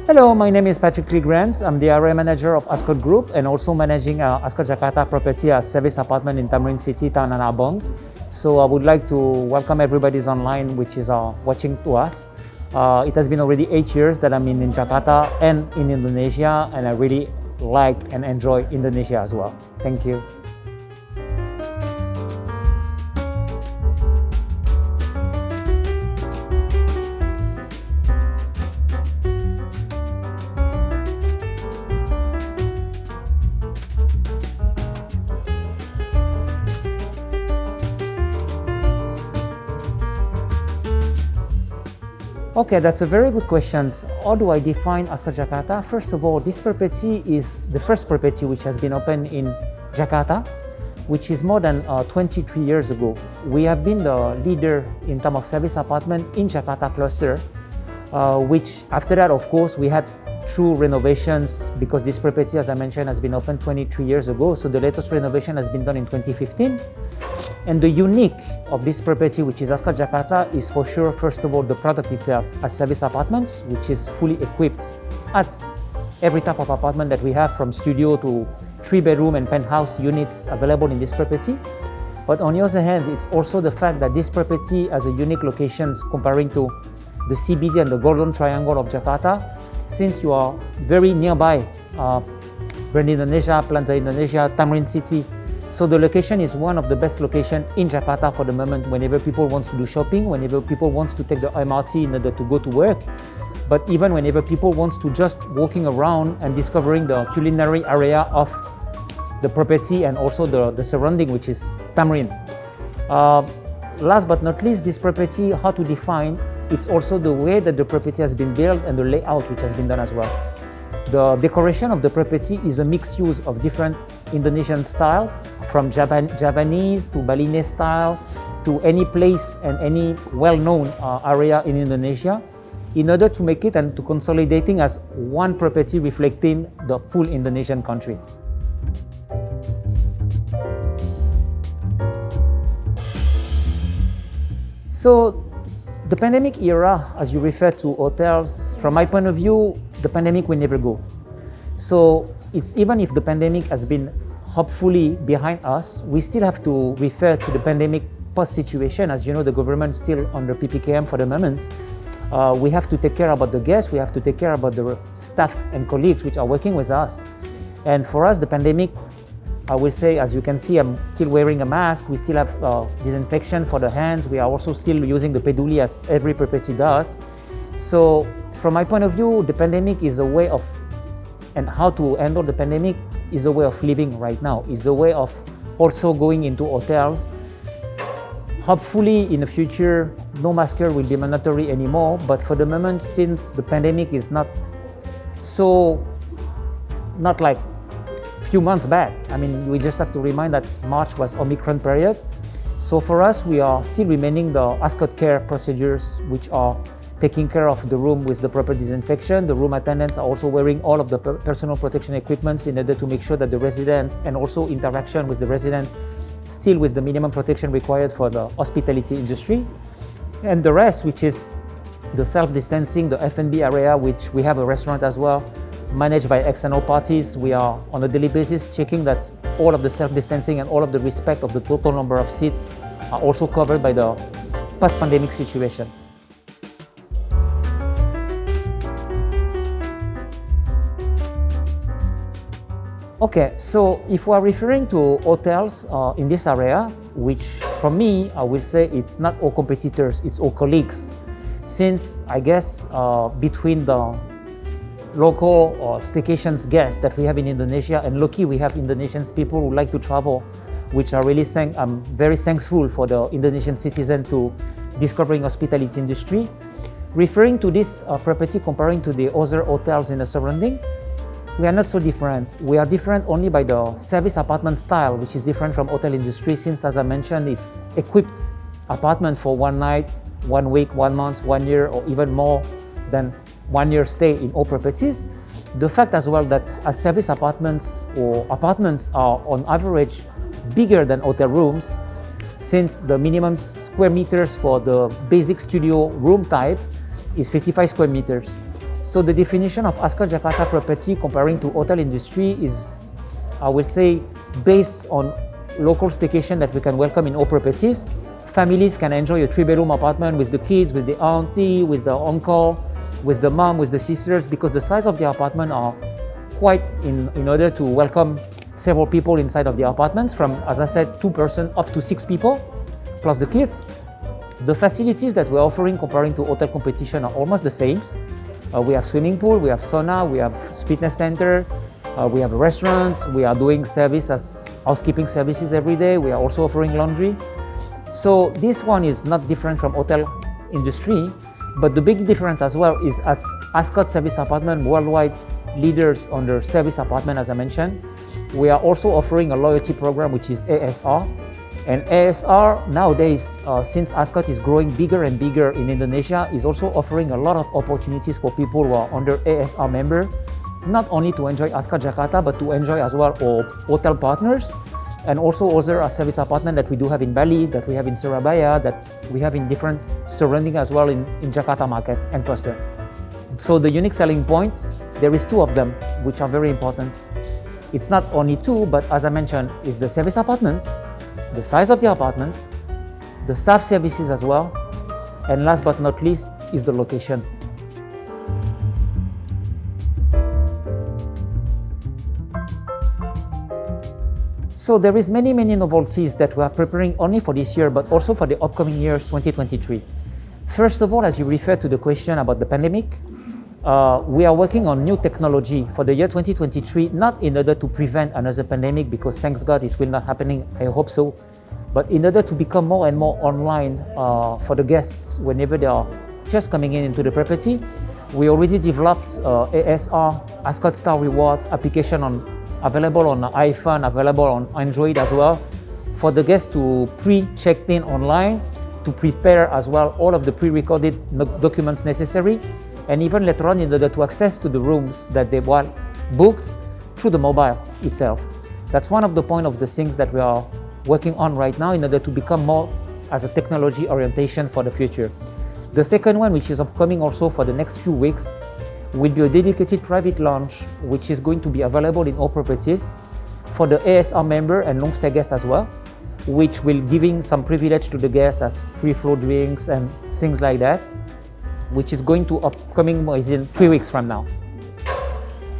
Hello, my name is Patrick Legrand. I'm the area manager of Ascott Group and also managing Ascott Jakarta property as service apartment in Tamrin City, Tanah Abang. So I would like to welcome everybody online which is watching to us. It has been already 8 years that I'm in Jakarta and in Indonesia, and I really like and enjoy Indonesia as well. Thank you. Okay, that's a very good question. How do I define Ascott Jakarta? First of all, this property is the first property which has been opened in Jakarta, which is more than 23 years ago. We have been the leader in terms of service apartment in Jakarta cluster, which after that, of course, we had true renovations because this property, as I mentioned, has been opened 23 years ago. So the latest renovation has been done in 2015. And the unique of this property, which is Ascott Jakarta, is for sure, first of all, the product itself as service apartments, which is fully equipped as every type of apartment that we have, from studio to 3-bedroom and penthouse units available in this property. But on the other hand, it's also the fact that this property has a unique locations comparing to the CBD and the Golden Triangle of Jakarta, since you are very nearby Grand Indonesia, Plaza Indonesia, Tamrin City. So the location is one of the best locations in Jakarta for the moment whenever people want to do shopping, whenever people want to take the MRT in order to go to work, but even whenever people want to just walking around and discovering the culinary area of the property and also the surrounding, which is Tamrin. Last but not least, this property, how to define, it's also the way that the property has been built and the layout which has been done as well. The decoration of the property is a mixed use of different Indonesian style, from Javanese to Balinese style to any place and any well-known area in Indonesia, in order to make it and to consolidating as one property reflecting the full Indonesian country. So the pandemic era, as you refer to hotels, from my point of view, the pandemic will never go. So it's even if the pandemic has been hopefully behind us, we still have to refer to the pandemic post situation. As you know, the government is still under PPKM for the moment. We have to take care about the guests, we have to take care about the staff and colleagues which are working with us. And for us, the pandemic, I will say, as you can see, I'm still wearing a mask. We still have disinfection for the hands. We are also still using the peduli as every property does. So from my point of view, the pandemic is a way of, and how to handle the pandemic is a way of living right now, is a way of also going into hotels. Hopefully in the future, no masker will be mandatory anymore, but for the moment, since the pandemic is not like few months back. I mean, we just have to remind that March was Omicron period. So for us, we are still remaining the Ascott care procedures, which are taking care of the room with the proper disinfection. The room attendants are also wearing all of the personal protection equipments in order to make sure that the residents and also interaction with the residents still with the minimum protection required for the hospitality industry. And the rest, which is the self-distancing, the F&B area, which we have a restaurant as well, managed by external parties. We are on a daily basis checking that all of the self-distancing and all of the respect of the total number of seats are also covered by the post-pandemic situation. Okay, so if we are referring to hotels in this area, which for me, I will say it's not all competitors, it's all colleagues. Since I guess between the local or staycations guests that we have in Indonesia, and lucky we have Indonesian people who like to travel, which are really I'm very thankful for the Indonesian citizen to discovering hospitality industry. Referring to this property, comparing to the other hotels in the surrounding, we are not so different. We are different only by the service apartment style, which is different from hotel industry, since as I mentioned, it's equipped apartment for 1 night, 1 week, 1 month, 1 year, or even more than 1 year stay in all properties. The fact as well that service apartments or apartments are on average bigger than hotel rooms, since the minimum square meters for the basic studio room type is 55 square meters. So the definition of Ascott Jakarta property comparing to hotel industry is, I will say, based on local staycation that we can welcome in all properties. Families can enjoy a 3-bedroom apartment with the kids, with the auntie, with the uncle, with the mom, with the sisters, because the size of the apartment are quite in order to welcome several people inside of the apartments, from, as I said, 2 persons up to 6 people, plus the kids. The facilities that we're offering comparing to hotel competition are almost the same. We have swimming pool, we have sauna, we have fitness center, we have a restaurant, we are doing service as housekeeping services every day, we are also offering laundry. So this one is not different from hotel industry, but the big difference as well is, as Ascott Service Apartment worldwide leaders under service apartment, as I mentioned, we are also offering a loyalty program which is ASR. And ASR nowadays, since Ascott is growing bigger and bigger in Indonesia, is also offering a lot of opportunities for people who are under ASR member, not only to enjoy Ascott Jakarta, but to enjoy as well our hotel partners, and also other service apartment that we do have in Bali, that we have in Surabaya, that we have in different surrounding as well in Jakarta market and cluster. So the unique selling point, there is 2 of them, which are very important. It's not only 2, but as I mentioned, is the service apartments, the size of the apartments, the staff services as well, and last but not least is the location. So there is many novelties that we are preparing only for this year, but also for the upcoming years 2023. First of all, as you refer to the question about the pandemic, we are working on new technology for the year 2023, not in order to prevent another pandemic, because thanks God it will not happening, I hope so, but in order to become more and more online for the guests whenever they are just coming into the property. We already developed ASR, Ascott Star Rewards application available on iPhone, available on Android as well, for the guests to pre-check in online, to prepare as well all of the pre-recorded documents necessary, and even later on in order to access to the rooms that they were booked through the mobile itself. That's one of the point of the things that we are working on right now in order to become more as a technology orientation for the future. The second one, which is upcoming also for the next few weeks, will be a dedicated private lounge, which is going to be available in all properties for the ASR member and long stay guests as well, which will giving some privilege to the guests as free flow drinks and things like that, which is going to upcoming is in 3 weeks from now.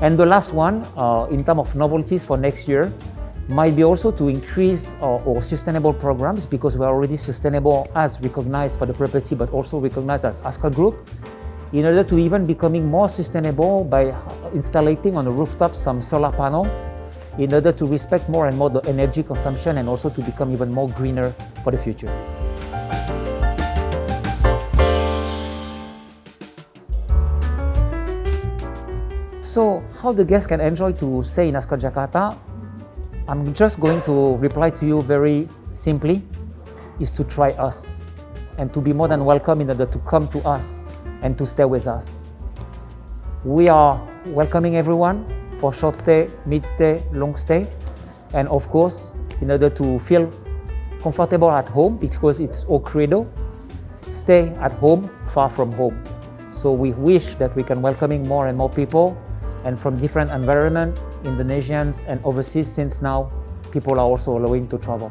And the last one, in terms of novelties for next year, might be also to increase our sustainable programs, because we are already sustainable as recognized for the property, but also recognized as Ascott Group, in order to even becoming more sustainable by installing on the rooftop some solar panel, in order to respect more and more the energy consumption and also to become even more greener for the future. So how the guests can enjoy to stay in Ascott Jakarta? I'm just going to reply to you very simply, is to try us and to be more than welcome in order to come to us and to stay with us. We are welcoming everyone for short stay, mid stay, long stay, and of course, in order to feel comfortable at home, because it's our credo, stay at home, far from home. So we wish that we can welcoming more and more people and from different environment, Indonesians and overseas, since now people are also allowing to travel.